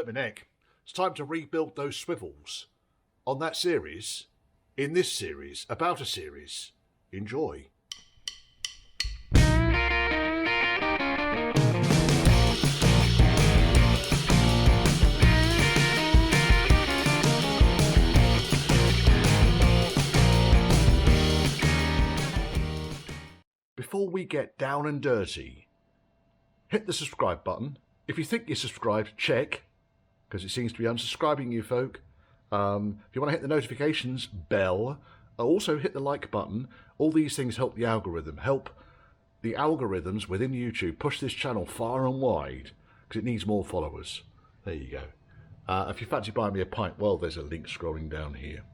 flipping heck. It's time to rebuild those swivels. On that series, in this series, about a series. Enjoy. Before we get down and dirty, hit the subscribe button. If you think you're subscribed, check, because it seems to be unsubscribing you folk. If you want to hit the notifications bell, also hit the like button. All these things help the algorithm, help the algorithms within YouTube push this channel far and wide, because it needs more followers. There you go. If you fancy buying me a pint, well, there's a link scrolling down here.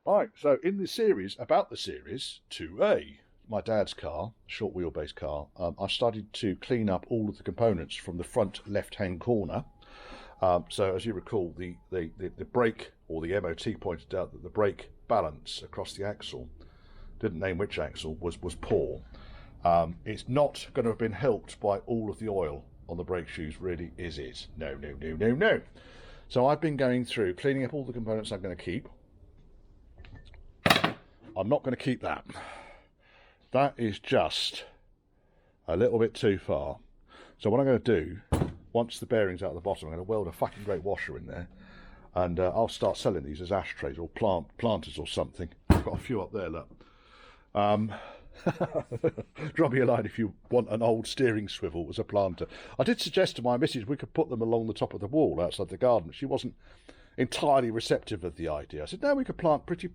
Right, so in this series, about the series 2A, my dad's car, short wheelbase car, I started to clean up all of the components from the front left-hand corner. So as you recall, the brake, or the MOT pointed out that the brake balance across the axle, didn't name which axle, was poor. It's not going to have been helped by all of the oil on the brake shoes, really, is it? No, no, no, no, no. So I've been going through, cleaning up all the components I'm going to keep. I'm not going to keep that. That is just a little bit too far. So what I'm going to do, once the bearing's out of the bottom, I'm going to weld a fucking great washer in there, and I'll start selling these as ashtrays or planters or something. I've got a few up there, look. Drop me a line if you want an old steering swivel as a planter. I did suggest to my missus we could put them along the top of the wall outside the garden. She wasn't entirely receptive of the idea. I said, no, we could plant pretty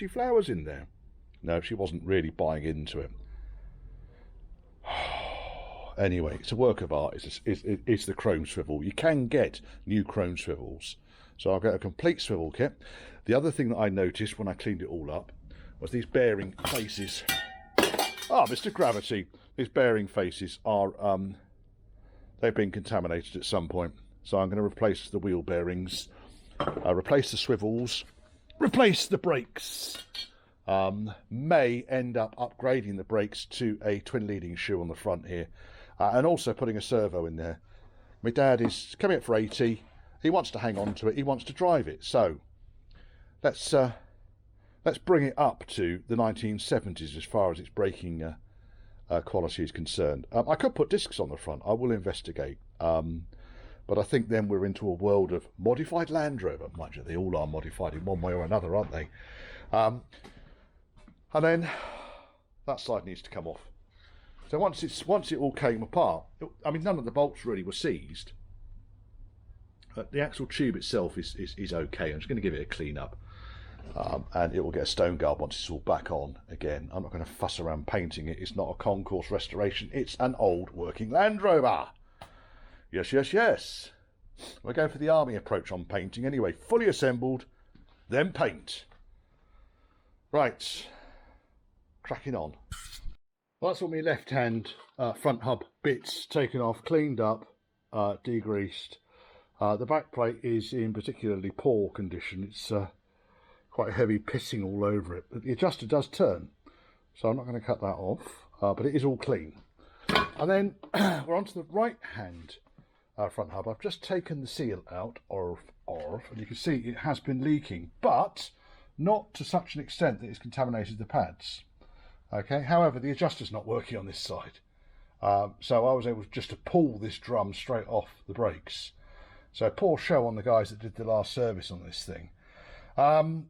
flowers in there. No, she wasn't really buying into it. Anyway, it's a work of art. It's the chrome swivel. You can get new chrome swivels. So I'll get a complete swivel kit. The other thing that I noticed when I cleaned it all up was these bearing faces. Ah, Mr. Gravity. These bearing faces are, they've been contaminated at some point. So I'm going to replace the wheel bearings, replace the swivels, replace the brakes. May end up upgrading the brakes to a twin leading shoe on the front here, and also putting a servo in there. My dad is coming up for 80. He wants to hang on to it. He wants to drive it. So let's bring it up to the 1970s as far as its braking quality is concerned. I could put discs on the front. I will investigate. But I think then we're into a world of modified Land Rover. Mind you, they all are modified in one way or another, aren't they? And then that side needs to come off. So once it all came apart, I mean, none of the bolts really were seized. The actual tube itself is okay. I'm just going to give it a clean up, and it will get a stone guard once it's all back on again. I'm not going to fuss around painting it. It's not a concourse restoration. It's an old working Land Rover. Yes, yes, yes. We're going for the army approach on painting anyway. Fully assembled, then paint. Right. Cracking on. Well, that's all my left-hand front hub bits taken off, cleaned up, degreased. The back plate is in particularly poor condition. It's quite heavy pissing all over it. But the adjuster does turn, so I'm not going to cut that off, but it is all clean. And then we're on to the right-hand front hub. I've just taken the seal out, and you can see it has been leaking, but not to such an extent that it's contaminated the pads. Okay, however, the adjuster's not working on this side. So I was able just to pull this drum straight off the brakes. So poor show on the guys that did the last service on this thing.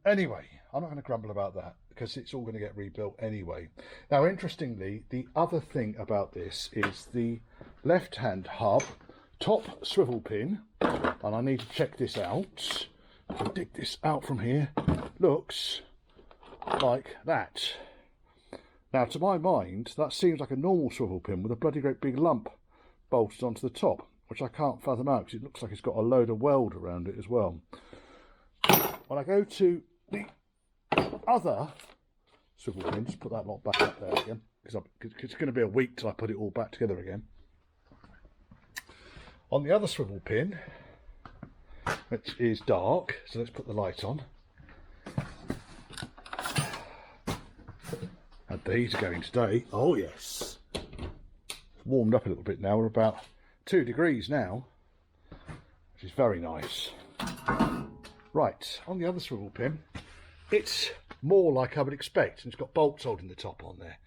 Anyway, I'm not going to grumble about that because it's all going to get rebuilt anyway. Now, interestingly, the other thing about this is the left-hand hub, top swivel pin, and I need to check this out. I'll dig this out from here. Looks like that. Now, to my mind, that seems like a normal swivel pin with a bloody great big lump bolted onto the top, which I can't fathom out because it looks like it's got a load of weld around it as well. When I go to the other swivel pin, just put that lot back up there again, because it's going to be a week till I put it all back together again. On the other swivel pin, which is dark, so let's put the light on. Had the heater going today. Oh yes. It's warmed up a little bit now. We're about 2 degrees now. which is very nice. Right, on the other swivel pin, it's more like I would expect, and it's got bolts holding the top on there.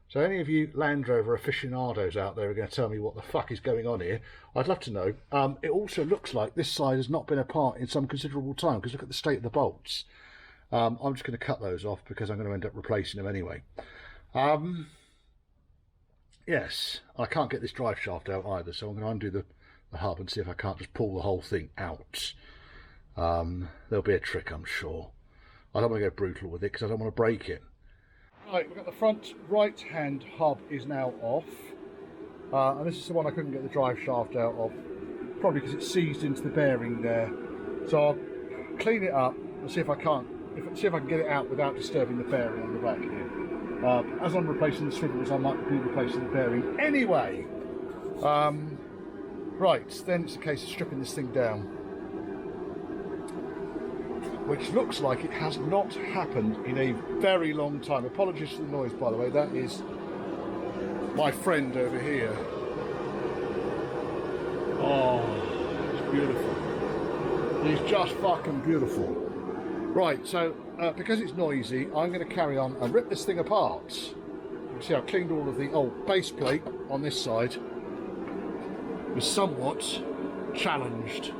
So any of you Land Rover aficionados out there are going to tell me what the fuck is going on here, I'd love to know. It also looks like this side has not been apart in some considerable time, because look at the state of the bolts. I'm just going to cut those off because I'm going to end up replacing them anyway. Yes, I can't get this drive shaft out either, so I'm going to undo the hub and see if I can't just pull the whole thing out. There'll be a trick, I'm sure. I don't want to go brutal with it because I don't want to break it. Right, we've got the front right hand hub is now off, and this is the one I couldn't get the drive shaft out of, probably because it's seized into the bearing there. So I'll clean it up and see if I can get it out without disturbing the bearing on the back here. As I'm replacing the swivels, I might be replacing the bearing anyway. Right, then it's a case of stripping this thing down, which looks like it has not happened in a very long time. Apologies for the noise, by the way. That is my friend over here. Oh, it's beautiful. He's just fucking beautiful. Right, so because it's noisy, I'm going to carry on and rip this thing apart. You can see I've cleaned all of the old base plate on this side. It was somewhat challenged.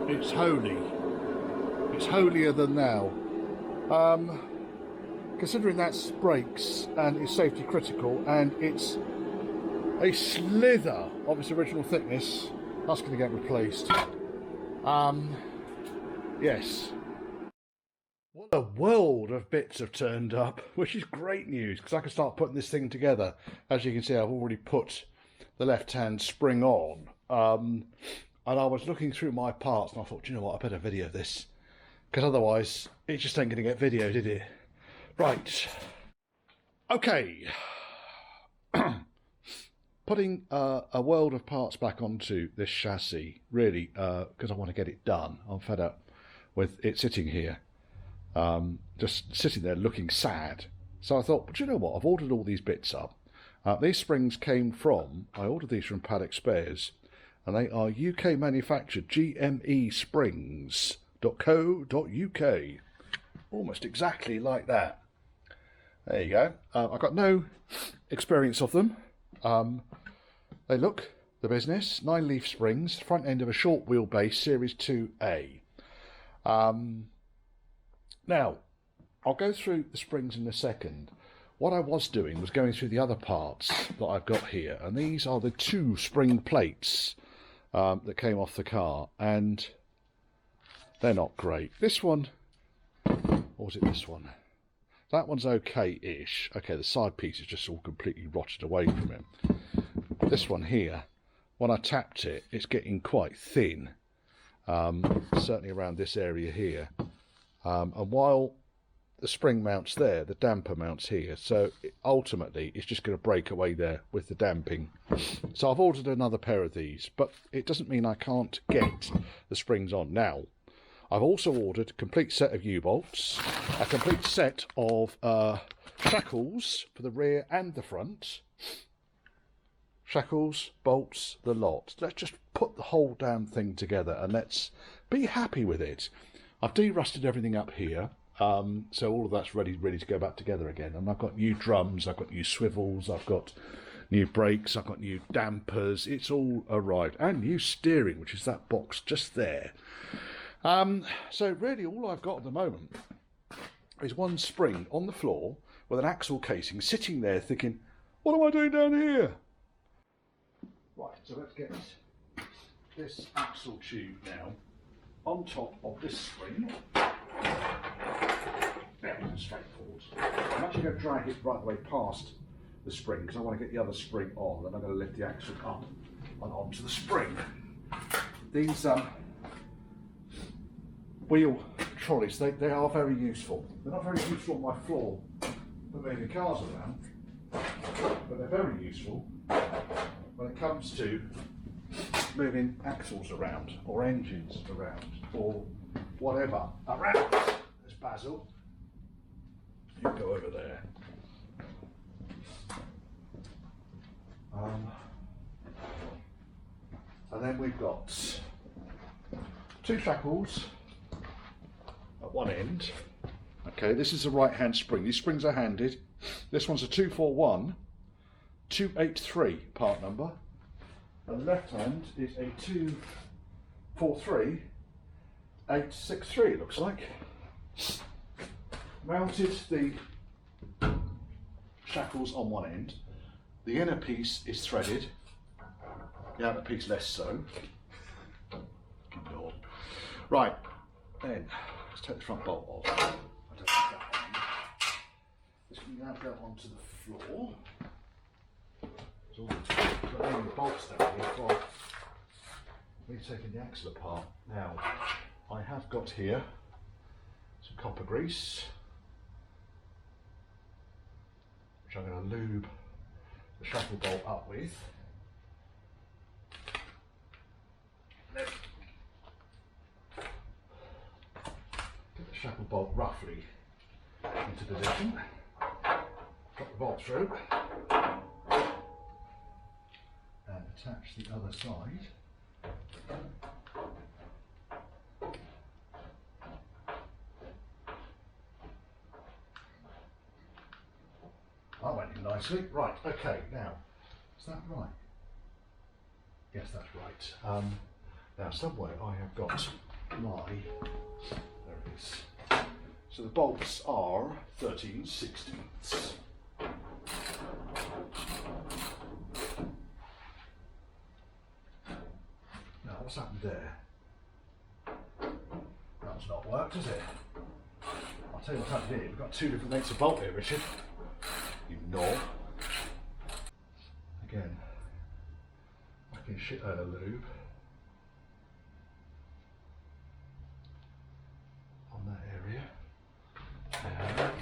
It's holy. It's holier than thou. Considering that's brakes and it's safety critical and it's a slither of its original thickness, that's going to get replaced. Yes. What a world of bits have turned up, which is great news because I can start putting this thing together. As you can see, I've already put the left-hand spring on. And I was looking through my parts and I thought, you know what, I better video this. Because otherwise, it just ain't going to get videoed, did it? Right. Okay. Putting a world of parts back onto this chassis, really, because I want to get it done. I'm fed up with it sitting here. Just sitting there looking sad. So I thought, but you know what, I've ordered all these bits up. These springs came from, I ordered these from Paddock Spares. And they are UK manufactured, GME springs.co.uk. Almost exactly like that. There you go. I've got no experience of them. They look the business. 9-leaf springs, front end of a short wheelbase Series IIa. Now, I'll go through the springs in a second. What I was doing was going through the other parts that I've got here. And these are the 2 spring plates that came off the car, and they're not great. This one, or was it this one? That one's okay-ish. Okay, the side piece is just all completely rotted away from it. This one here, when I tapped it, it's getting quite thin, certainly around this area here. And while the spring mounts there, the damper mounts here, so ultimately it's just going to break away there with the damping. So I've ordered another pair of these, but it doesn't mean I can't get the springs on now. I've also ordered a complete set of U-bolts, a complete set of shackles for the rear and the front. Shackles, bolts, the lot. Let's just put the whole damn thing together and let's be happy with it. I've de-rusted everything up here. So all of that's ready to go back together again. And I've got new drums, I've got new swivels, I've got new brakes, I've got new dampers. It's all arrived. And new steering, which is that box just there. So really all I've got at the moment is one spring on the floor with an axle casing sitting there thinking, what am I doing down here? Right, so let's get this axle tube now on top of this spring. Fairly straightforward. I'm actually going to drag it right the way past the spring because I want to get the other spring on, then I'm going to lift the axle up and onto the spring. These wheel trolleys, they are very useful. They're not very useful on my floor for moving cars around, but they're very useful when it comes to moving axles around or engines around or whatever around. There's Basil. You go over there. And then we've got 2 shackles at one end. Okay, this is a right hand spring. These springs are handed. This one's a 241 283 part number. And the left hand is a 243 863, it looks like. Mounted the shackles on one end. The inner piece is threaded, the outer piece less so. Right, then let's take the front bolt off. I don't think that one. This can now go onto the floor. There's all the bolts down here for me taking the axle apart. Now, I have got here some copper grease, which I'm going to lube the shackle bolt up with. Then get the shackle bolt roughly into position. Drop the bolt through and attach the other side. That went in nicely. Right, okay, now, is that right? Yes, that's right. Now, somewhere I have got my, there it is. So the bolts are 13/16. Now, what's happened there? That's not worked, has it? I'll tell you what's happened here. We've got 2 different lengths of bolt here, Richard. You know. Again, fucking shit out of lube on that area. And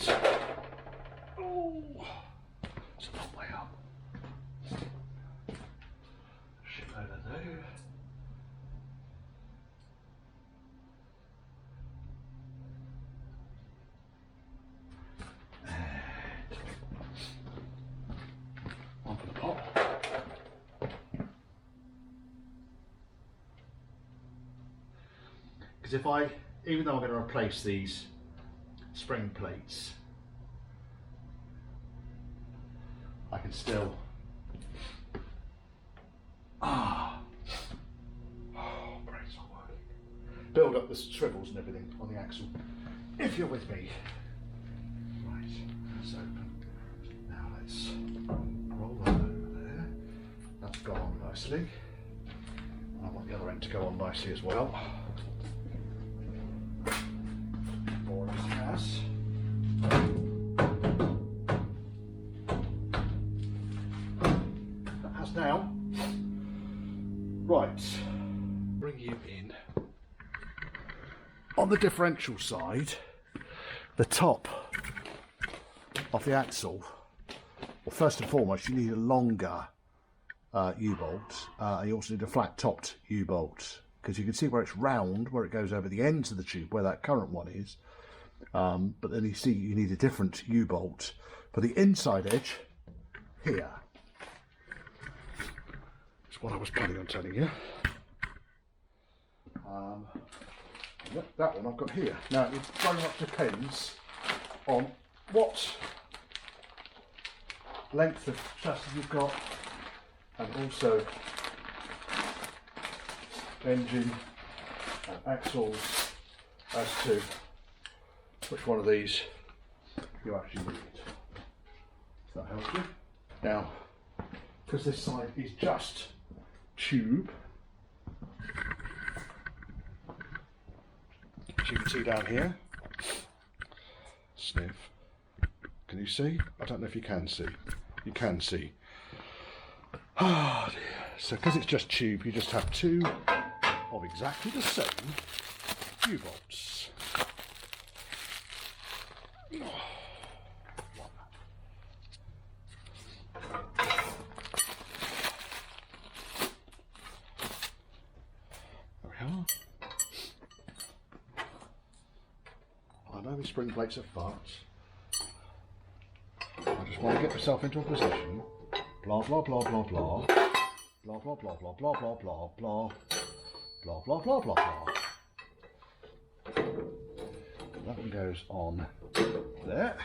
oh, it's a long way up. Shit out of lube. Because if even though I'm going to replace these spring plates, I can still brakes not working. Build up the swivels and everything on the axle. If you're with me. Right, that's open. Now let's roll that over there. That's gone on nicely. I want the other end to go on nicely as well. More as it has. That has now. Right. Bring you in. On the differential side, the top of the axle, well, first and foremost, you need a longer U-bolt. You also need a flat-topped U-bolt, because you can see where it's round, where it goes over the ends of the tube, where that current one is. But then you see you need a different U-bolt for the inside edge here. That's what I was planning on telling you. That one I've got here. Now it very much depends on what length of chassis you've got, and also engine and axles, as to which one of these you actually need. If that helps you. Now, because this side is just tube, as you can see down here, sniff, can you see? I don't know if you can see. You can see. Ah, dear. So because it's just tube, you just have 2 of exactly the same U-bolts. There we are. I know the spring plates are fucked. I just want to get myself into a position. Blah, blah, blah, blah, blah. Blah blah blah blah blah blah blah blah blah blah blah blah blah. That one goes on there.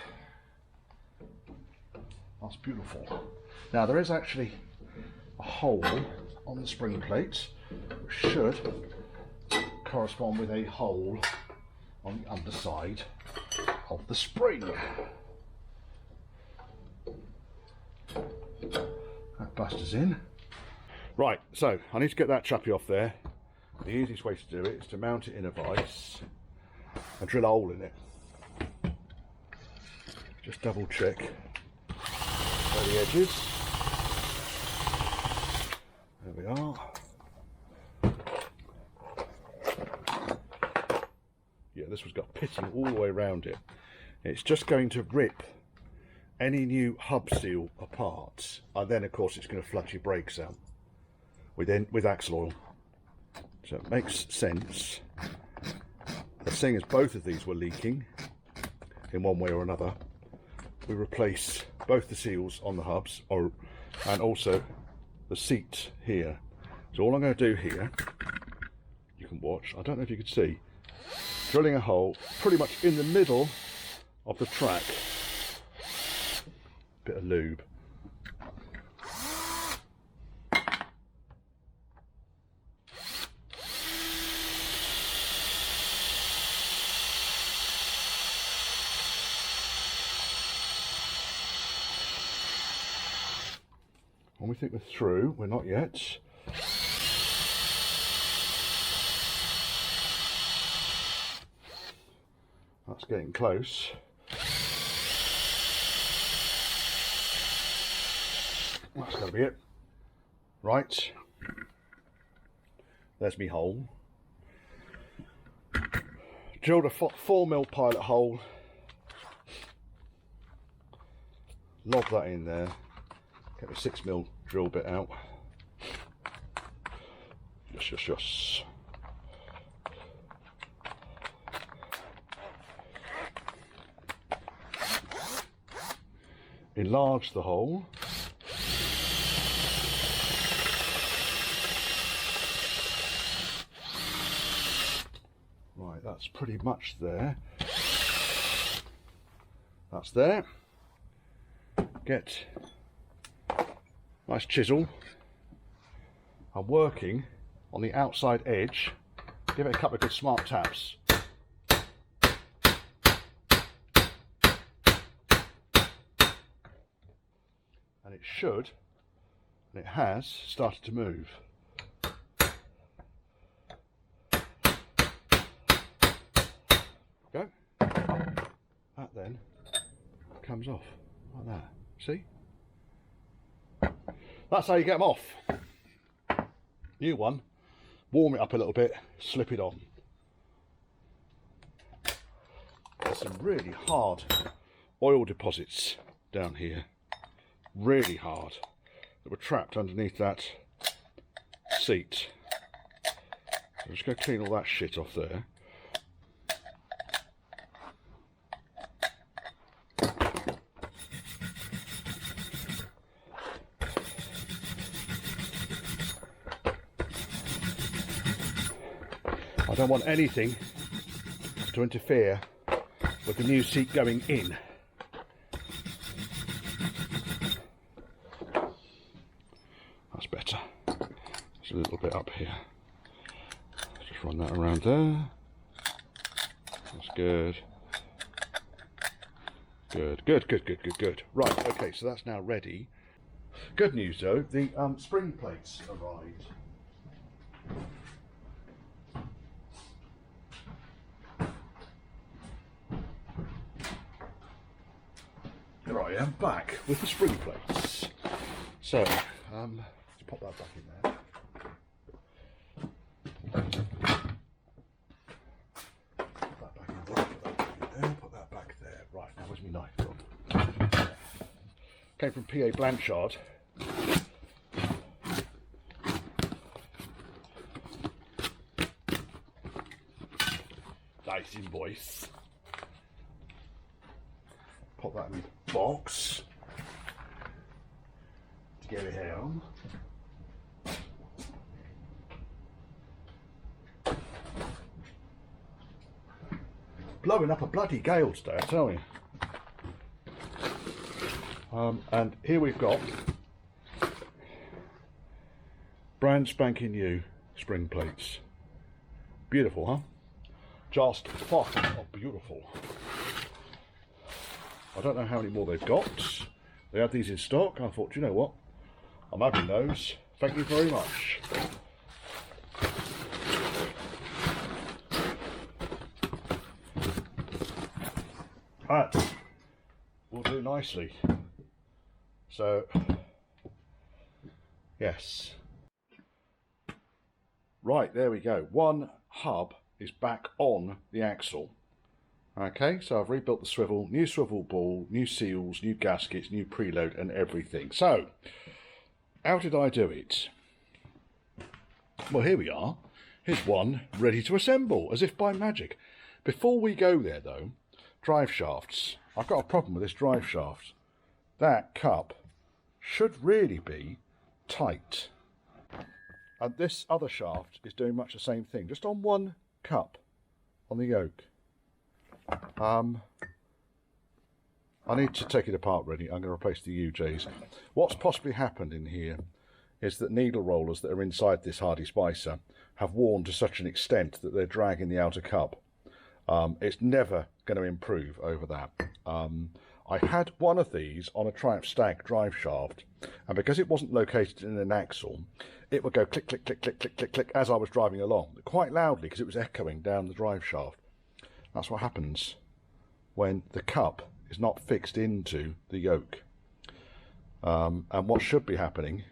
That's beautiful. Now there is actually a hole on the spring plate which should correspond with a hole on the underside of the spring. That busters in. Right, so I need to get that chappy off there. The easiest way to do it is to mount it in a vise and drill a hole in it. Just double check where the edge is. There we are. Yeah, this one's got pitting all the way around it. It's just going to rip any new hub seal apart, and then of course it's going to flood your brakes out with axle oil. So it makes sense. Seeing as both of these were leaking in one way or another, we replace both the seals on the hubs and also the seat here. So all I'm going to do here, you can watch, I don't know if you can see, drilling a hole pretty much in the middle of the track. Bit of lube. When we think we're through, we're not yet. That's getting close. That's got to be it. Right. There's me hole. Drilled a 4mm pilot hole. Lob that in there. Get the 6mm drill bit out. Yes. Enlarge the hole. Right, that's pretty much there. That's there. Get nice chisel. I'm working on the outside edge. Give it a couple of good smart taps. And it should, and it has, started to move. Go. That then comes off like that. See? That's how you get them off. New one, warm it up a little bit, slip it on. There's some really hard oil deposits down here. Really hard. That were trapped underneath that seat. So I'm just going to clean all that shit off there. I don't want anything to interfere with the new seat going in. That's better. There's a little bit up here. Just run that around there. That's good. Good. Right, okay, so that's now ready. Good news though, the spring plates arrived. Here I am back with the spring plates. So, let's pop that back in there. Put that back in there, put that back there. Right, now where's my knife gone? Came from PA Blanchard. Nice invoice. Pop that in the box to get it home. blowing up a bloody gale today, I tell you. And here we've got brand spanking new spring plates. Beautiful, huh? Just fucking beautiful. I don't know how many more they've got. They had these in stock. I thought, you know what? I'm having those. Thank you very much. That will do nicely. So, yes. Right, there we go. One hub is back on the axle. Okay, so I've rebuilt the swivel, new swivel ball, new seals, new gaskets, new preload and everything. So, how did I do it? Well, here we are. Here's one ready to assemble, as if by magic. Before we go there though, drive shafts. I've got a problem with this drive shaft. That cup should really be tight. And this other shaft is doing much the same thing, just on one cup on the yoke. I need to take it apart really. I'm going to replace the UJs. What's possibly happened in here is that needle rollers that are inside this Hardy Spicer have worn to such an extent that they're dragging the outer cup. It's never going to improve over that. I had one of these on a Triumph Stag drive shaft, and because it wasn't located in an axle, it would go click, click, click, click, click, click, click as I was driving along, quite loudly because it was echoing down the drive shaft. That's what happens when the cup is not fixed into the yoke. And what should be happening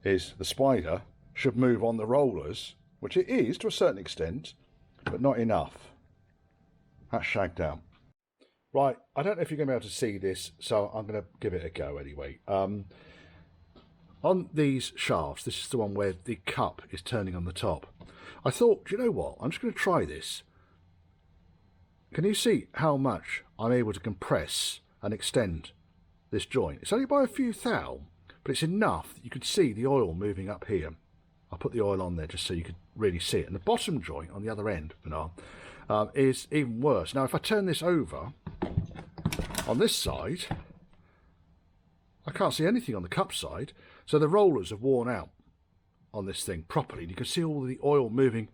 is the Spider should move on the rollers, which it is to a certain extent, but not enough. That's shagged down. Right, I don't know if you're going to be able to see this, so I'm going to give it a go anyway. On these shafts, this is the one where the cup is turning on the top. I thought, do you know what? I'm just going to try this. Can you see how much I'm able to compress and extend this joint? It's only by a few thou, but it's enough that you could see the oil moving up here. I'll put the oil on there just so you could really see it. And the bottom joint on the other end, is even worse. Now, if I turn this over, on this side, I can't see anything on the cup side. So the rollers have worn out on this thing properly. And you can see all the oil moving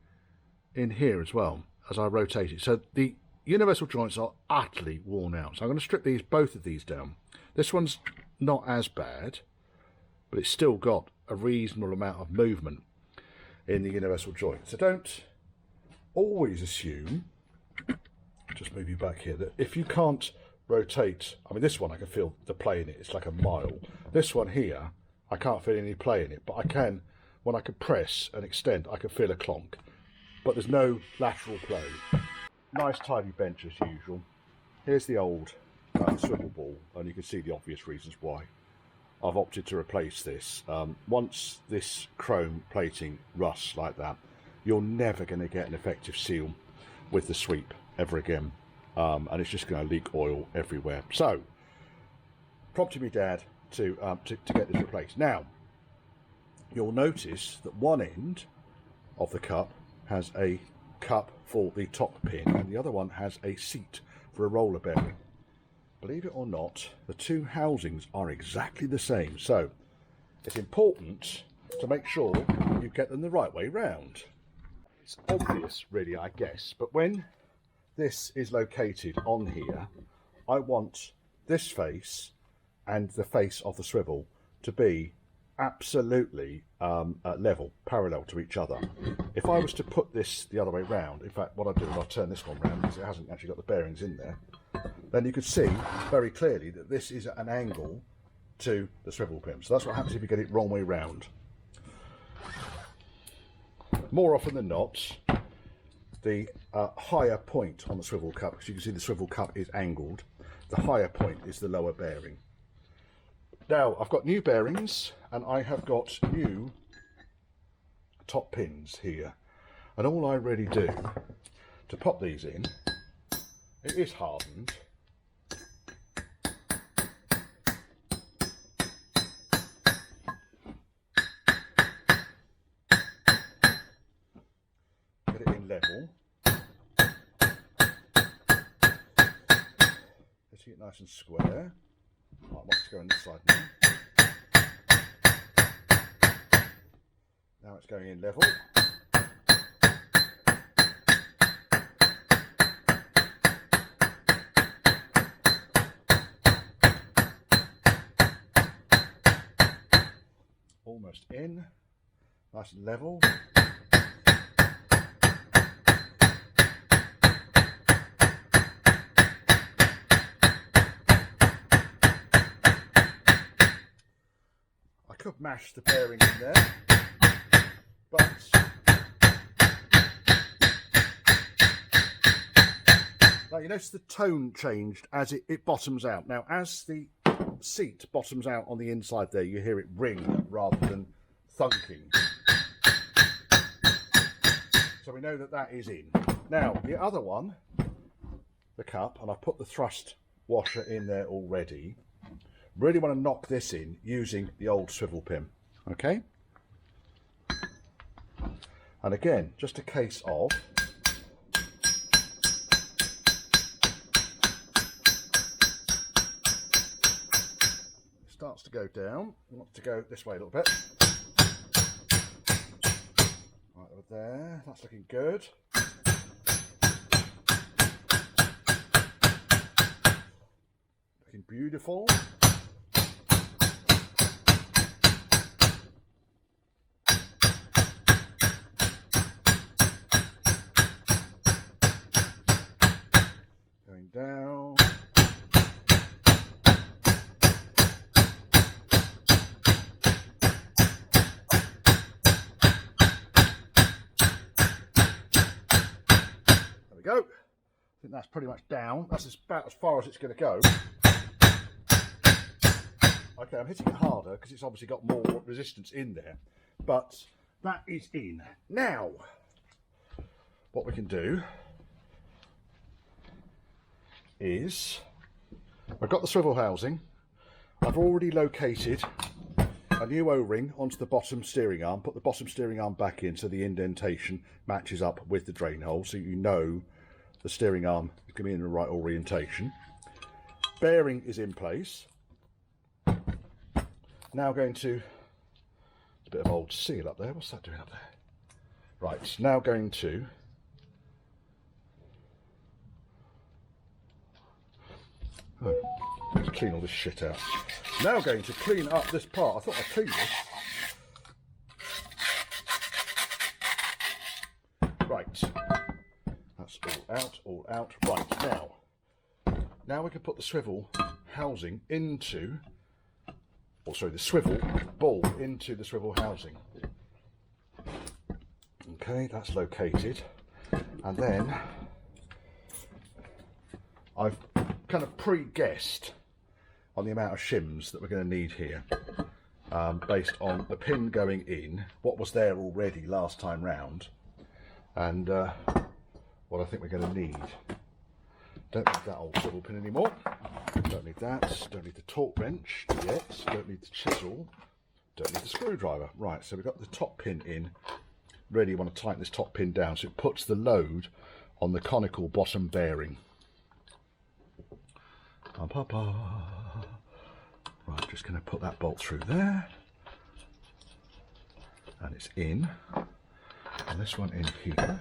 in here as well as I rotate it. So the universal joints are utterly worn out. So I'm going to strip both of these down. This one's not as bad, but it's still got a reasonable amount of movement in the universal joint. So don't always assume, just move you back here, that if you can't rotate, I mean this one I can feel the play in it, it's like a mile. This one here, I can't feel any play in it, but I can, when I can press and extend, I can feel a clonk. But there's no lateral play. Nice tidy bench as usual. Here's the old swivel ball, and you can see the obvious reasons why I've opted to replace this. Once this chrome plating rusts like that, you're never going to get an effective seal with the sweep ever again, and it's just going to leak oil everywhere. So, prompted me Dad to get this replaced. Now, you'll notice that one end of the cup has a cup for the top pin, and the other one has a seat for a roller bearing. Believe it or not, the two housings are exactly the same, so it's important to make sure you get them the right way round. It's obvious really, I guess, but when this is located on here, I want this face and the face of the swivel to be absolutely level, parallel to each other. If I was to put this the other way round, in fact what I'll do is I'll turn this one round because it hasn't actually got the bearings in there, then you could see very clearly that this is at an angle to the swivel pin. So that's what happens if you get it wrong way round. More often than not, the higher point on the swivel cup, because you can see the swivel cup is angled, the higher point is the lower bearing. Now I've got new bearings and I have got new top pins here, and all I really do to pop these in, it is hardened, get it in level, getting it nice and square. Right, I want it to go on this side now. Now it's going in level. Almost in, nice and level. I could mash the bearing in there, but now you notice the tone changed as it bottoms out. Now as the seat bottoms out on the inside there, you hear it ring rather than thunking. So we know that that is in. Now the other one, the cup, and I've put the thrust washer in there already. Really want to knock this in using the old swivel pin. Okay? And again, just a case of starts to go down. I want it to go this way a little bit. Right over there, that's looking good. Looking beautiful. Going down. Go. I think that's pretty much down. That's about as far as it's going to go. Okay, I'm hitting it harder because it's obviously got more resistance in there, but that is in. Now, what we can do is, I've got the swivel housing. I've already located a new O-ring onto the bottom steering arm, put the bottom steering arm back in so the indentation matches up with the drain hole, so you know the steering arm is going to be in the right orientation. Bearing is in place. Now going to, a bit of old seal up there, what's that doing up there? Right, now going to let's clean all this shit out. Now going to clean up this part. I thought I'd clean this. Right, that's all out. Right, now we can put the swivel housing into, or sorry, the swivel ball into the swivel housing. Okay, that's located, and then I've kind of pre-guessed on the amount of shims that we're going to need here, based on the pin going in, what was there already last time round, and what I think we're going to need. Don't need that old swivel pin anymore. Don't need that. Don't need the torque wrench yet. Don't need the chisel. Don't need the screwdriver. Right, so we've got the top pin in. Really want to tighten this top pin down so it puts the load on the conical bottom bearing. Right, just going to put that bolt through there, and it's in, and this one in here.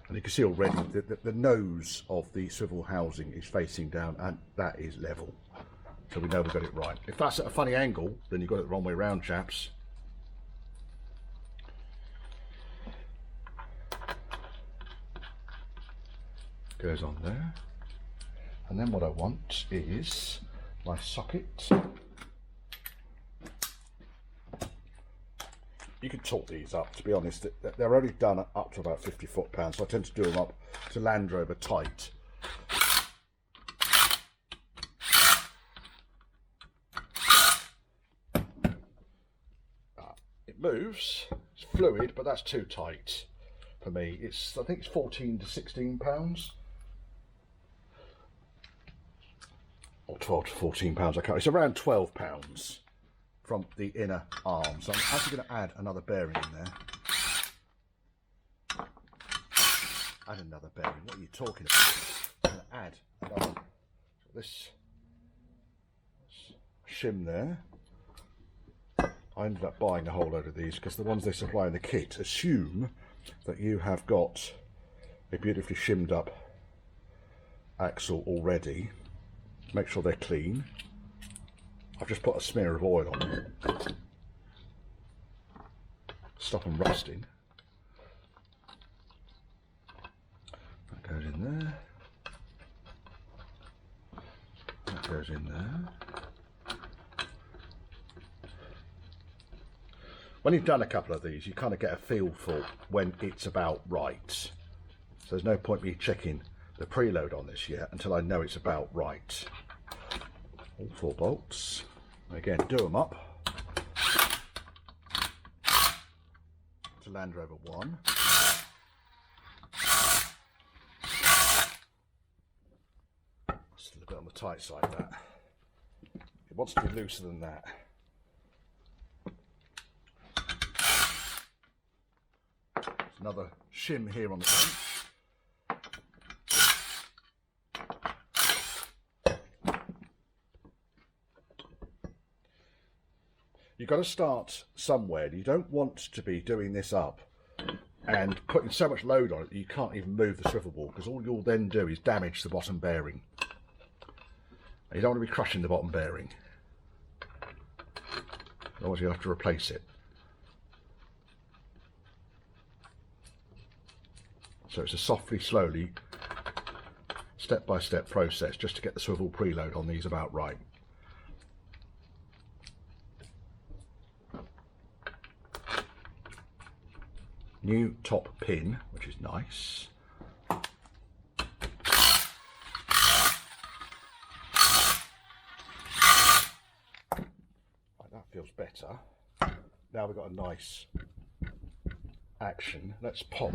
And you can see already that the nose of the swivel housing is facing down, and that is level, so we know we've got it right. If that's at a funny angle, then you've got it the wrong way round, chaps. Goes on there, and then what I want is my socket. You can torque these up, to be honest. They're only done up to about 50 foot-pounds, so I tend to do them up to Land Rover tight. It moves, it's fluid, but that's too tight for me. I think it's 14 to 16 pounds. Or 12 to 14 pounds, I can't. It's around 12 pounds from the inner arm. So I'm actually going to add another bearing in there. Add another bearing. What are you talking about? I'm going to add another. This shim there. I ended up buying a whole load of these because the ones they supply in the kit assume that you have got a beautifully shimmed up axle already. Make sure they're clean. I've just put a smear of oil on them. Stop them rusting. That goes in there. That goes in there. When you've done a couple of these, you kind of get a feel for when it's about right. So there's no point me checking the preload on this yet until I know it's about right. All 4 bolts. Again, do them up to Land Rover 1. Still a bit on the tight side, that. It wants to be looser than that. There's another shim here on the front. You've got to start somewhere. You don't want to be doing this up and putting so much load on it that you can't even move the swivel ball, because all you'll then do is damage the bottom bearing. And you don't want to be crushing the bottom bearing. Otherwise you'll have to replace it. So it's a softly, slowly, step-by-step process just to get the swivel preload on these about right. New top pin, which is nice. Right, that feels better. Now we've got a nice action. Let's pop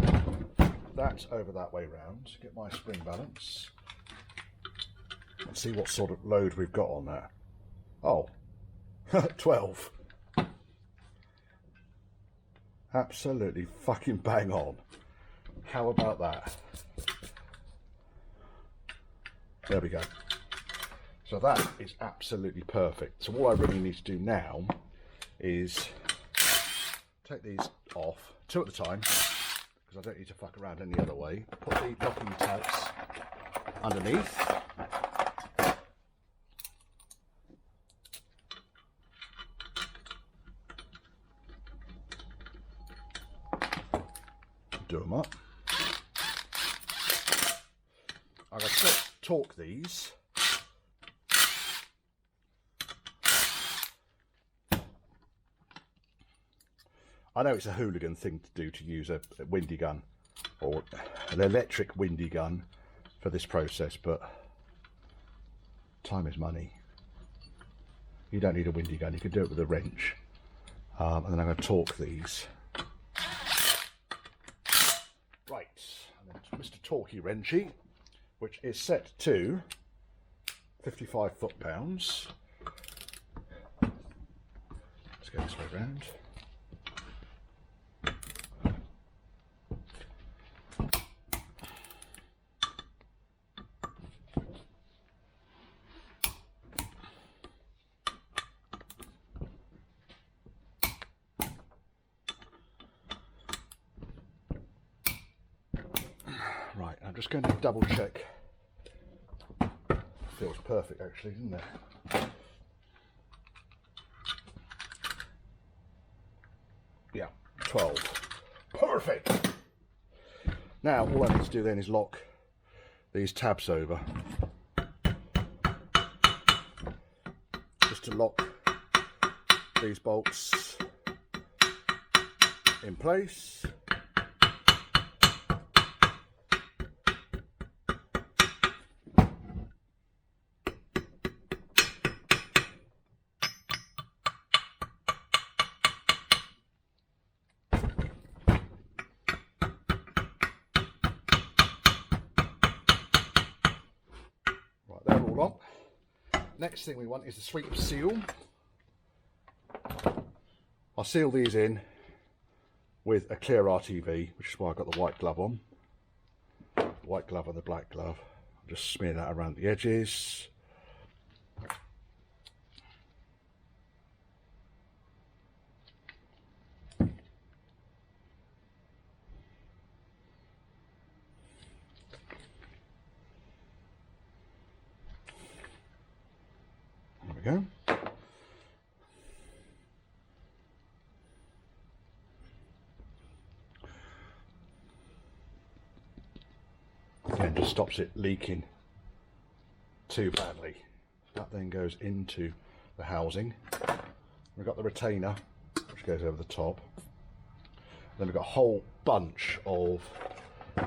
that over that way round, get my spring balance, and see what sort of load we've got on that. Oh, 12. Absolutely fucking bang on. How about that? There we go. So that is absolutely perfect. So all I really need to do now is take these off, 2 at a time, because I don't need to fuck around any other way. Put the locking tabs underneath. Do them up. I'm going to torque these. I know it's a hooligan thing to do, to use a windy gun or an electric windy gun for this process, but time is money. You don't need a windy gun, you can do it with a wrench. And then I'm going to torque these. Right, and then Mr. Torquey wrenchy, which is set to 55 foot-pounds. Let's go this way round. Right, I'm just going to double check. Feels perfect actually, doesn't it? Yeah, 12. Perfect! Now all I need to do then is lock these tabs over. Just to lock these bolts in place. Next thing we want is the sweep seal. I'll seal these in with a clear RTV, which is why I've got the white glove on. white glove on the black glove. Just smear that around the edges. There we go. Again, just stops it leaking too badly. That then goes into the housing. We've got the retainer, which goes over the top. Then we've got a whole bunch of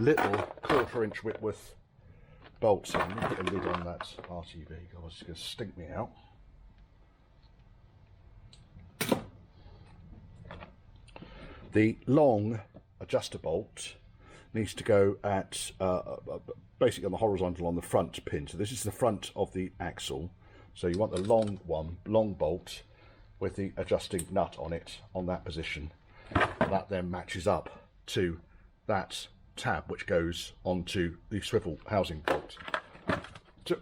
little 1/4 inch width bolts. I'm going to put a lid on that RTV because it's going to stink me out. The long adjuster bolt needs to go at basically on the horizontal on the front pin. So this is the front of the axle. So you want the long one, long bolt with the adjusting nut on it on that position. That then matches up to that tab which goes onto the swivel housing bolt.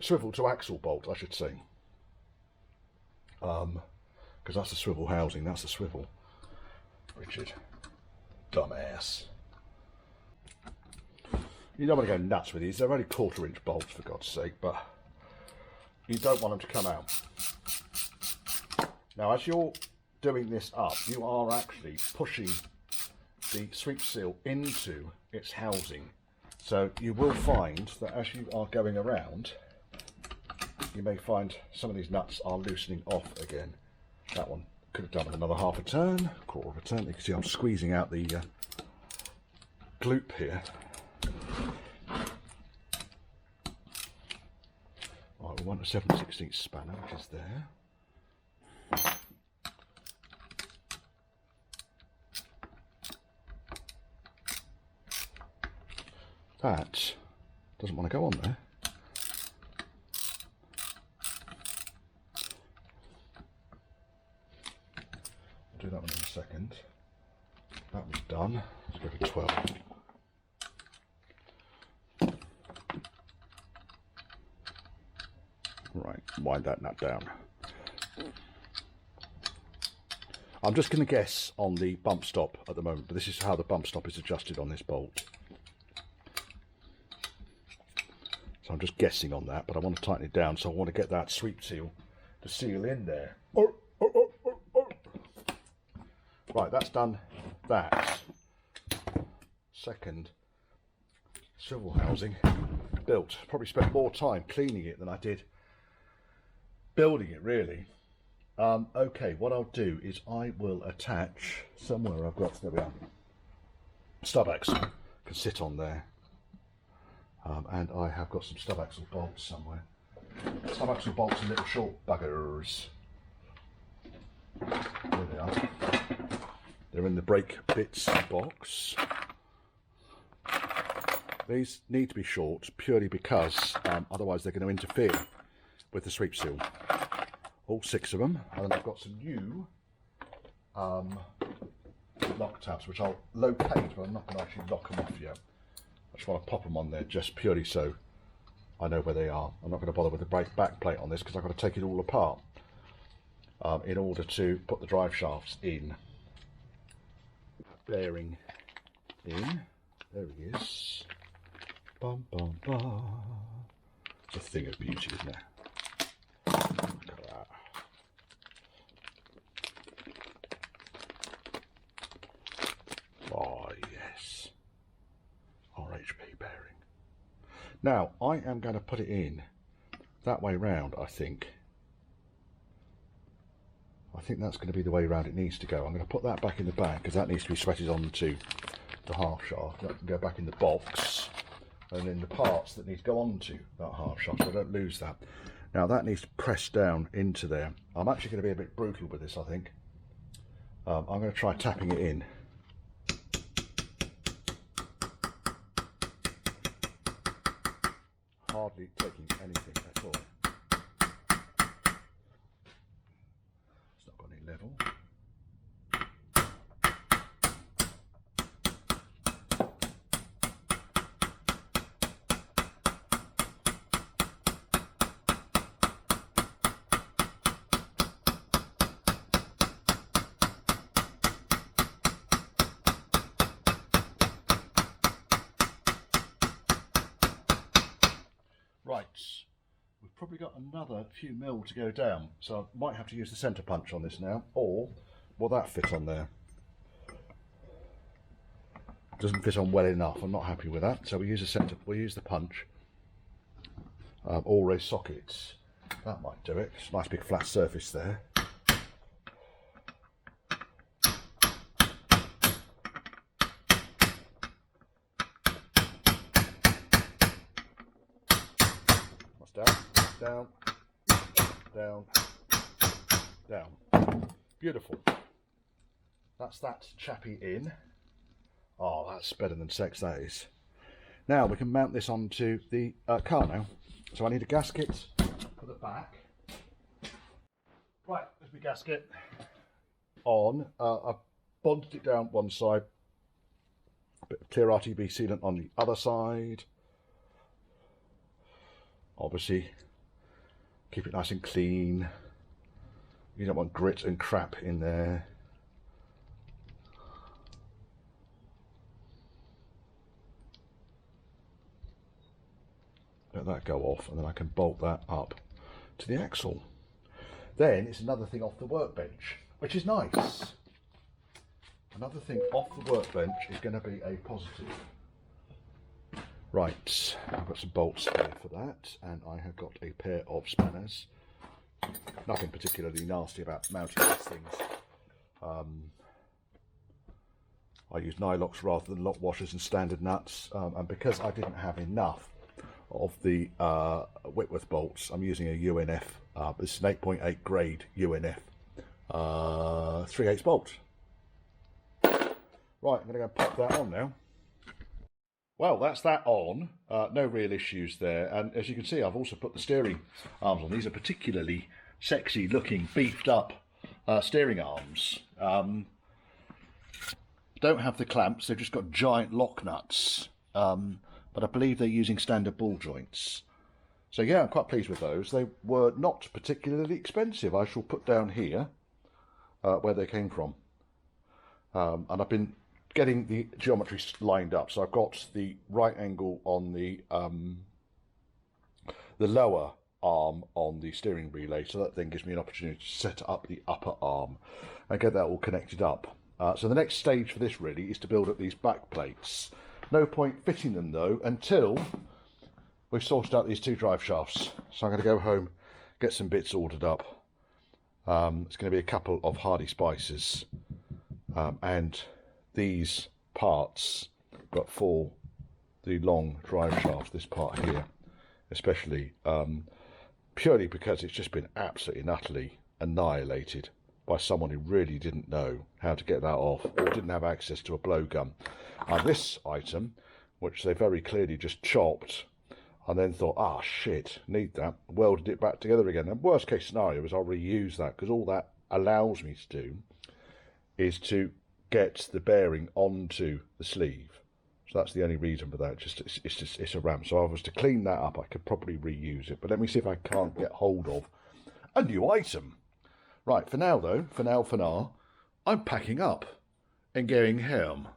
Swivel to axle bolt, I should say. Because that's the swivel housing, that's the swivel. Richard, dumbass. You don't want to go nuts with these, they're only 1/4 inch bolts for God's sake, but you don't want them to come out. Now as you're doing this up, you are actually pushing the sweep seal into its housing. So you will find that as you are going around, you may find some of these nuts are loosening off again. That one could have done with another 1/2 turn, 1/4 turn. You can see I'm squeezing out the gloop here. Right, we want a 7/16 spanner, which is there. That doesn't want to go on there. I'll do that one in a second. That was done. Let's go for 12. Right, wind that nut down. I'm just going to guess on the bump stop at the moment, but this is how the bump stop is adjusted on this bolt. So I'm just guessing on that, but I want to tighten it down, so I want to get that sweep seal to seal in there. Right, that's done that. Second swivel housing built. Probably spent more time cleaning it than I did building it, really. Okay, what I'll do is I will attach somewhere. I've got, there we are, stub axle can sit on there, and I have got some stub axle bolts somewhere. Stub axle bolts are little short buggers. There they are. They're in the brake bits box. These need to be short purely because otherwise they're going to interfere with the sweep seal. All 6 of them, and then I've got some new lock tabs which I'll locate, but I'm not going to actually lock them off yet. I just want to pop them on there just purely so I know where they are. I'm not going to bother with the brake back plate on this because I've got to take it all apart in order to put the drive shafts in. Bearing in, there he is. Bum bum bum. It's a thing of beauty, isn't it? Look at that. Oh yes, RHP bearing. Now I am going to put it in that way round. I think that's going to be the way round it needs to go. I'm going to put that back in the bag because that needs to be sweated onto the half shaft. That can go back in the box and in the parts that need to go onto that half shaft, so I don't lose that. Now that needs to press down into there. I'm actually going to be a bit brutal with this, I think. I'm going to try tapping it in. Hardly taking anything at all. It's not got any level. probably got another few mil to go down, so I might have to use the centre punch on this now, or will that fit on there? Doesn't fit on well enough. I'm not happy with that, so we use the punch. Or raised sockets. That might do it. It's a nice big flat surface there. Down, down, down. Beautiful. That's that chappy in. Oh, that's better than sex, that is. Now we can mount this onto the car now. So I need a gasket for the back. Right, there's my gasket on. I've bonded it down one side. A bit of clear RTB sealant on the other side. Obviously, keep it nice and clean. You don't want grit and crap in there. Let that go off, and then I can bolt that up to the axle. Then it's another thing off the workbench, which is nice. Another thing off the workbench is going to be a positive. Right, I've got some bolts here for that, and I have got a pair of spanners. Nothing particularly nasty about mounting these things. I use nylox rather than lock washers and standard nuts, and because I didn't have enough of the Whitworth bolts, I'm using a UNF. This is an 8.8 grade UNF 3/8 bolt. Right, I'm going to go pop that on now. Well, that's that on. No real issues there. And as you can see, I've also put the steering arms on. These are particularly sexy looking, beefed up steering arms. Don't have the clamps, they've just got giant lock nuts. But I believe they're using standard ball joints. So yeah, I'm quite pleased with those. They were not particularly expensive. I shall put down here where they came from. And I've been getting the geometry lined up. So I've got the right angle on the lower arm on the steering relay. So that then gives me an opportunity to set up the upper arm and get that all connected up. So the next stage for this really is to build up these back plates. No point fitting them though until we've sorted out these two drive shafts. So I'm going to go home, get some bits ordered up. It's going to be a couple of Hardy Spices and these parts, but for the long drive shaft, this part here especially, purely because it's just been absolutely and utterly annihilated by someone who really didn't know how to get that off or didn't have access to a blowgun. This item, which they very clearly just chopped and then thought, ah shit, need that, welded it back together again. And worst case scenario is I'll reuse that, because all that allows me to do is to get the bearing onto the sleeve. So that's the only reason for that. It's a ramp. So if I was to clean that up, I could probably reuse it. But let me see if I can't get hold of a new item. Right, for now though, for now, I'm packing up and going home.